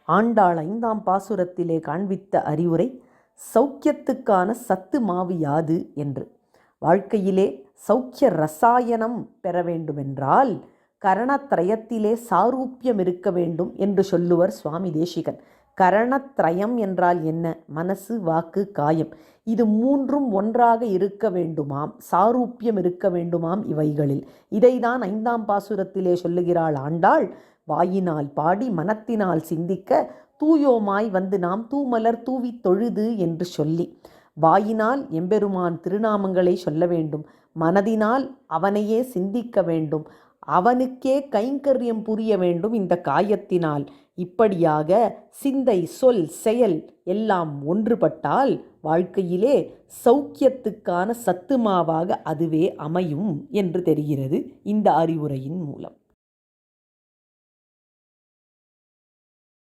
ஆண்டாள் 5ஆம் பாசுரத்திலே காண்பித்த அறிவுரை சௌக்கியத்துக்கான சத்து மாவு யாது என்று. வாழ்க்கையிலே சௌக்கிய ரசாயனம் பெற வேண்டுமென்றால் கரணத்ரயத்திலே சாரூப்பியம் இருக்க வேண்டும் என்று சொல்லுவர் சுவாமி தேசிகன். கரணத்ரயம் என்றால் என்ன? மனசு, வாக்கு, காயம். இது மூன்றும் ஒன்றாக இருக்க வேண்டுமாம், சாரூப்பியம் இருக்க வேண்டுமாம் இவைகளில். இதைதான் 5ஆம் பாசுரத்திலே சொல்லுகிறாள் ஆண்டாள். வாயினால் பாடி மனத்தினால் சிந்திக்க தூயோமாய் வந்து நாம் தூமலர் தூவி தொழுது என்று சொல்லி, வாயினால் எம்பெருமான் திருநாமங்களை சொல்ல வேண்டும், மனதினால் அவனையே சிந்திக்க வேண்டும், அவனுக்கே கைங்கரியம் புரிய வேண்டும் இந்த காயத்தினால். இப்படியாக சிந்தை, சொல், செயல் எல்லாம் ஒன்றுபட்டால் வாழ்க்கையிலே சௌக்கியத்துக்கான சத்துமாவாக அதுவே அமையும் என்று தெரிகிறது இந்த அறிவுரையின் மூலம்.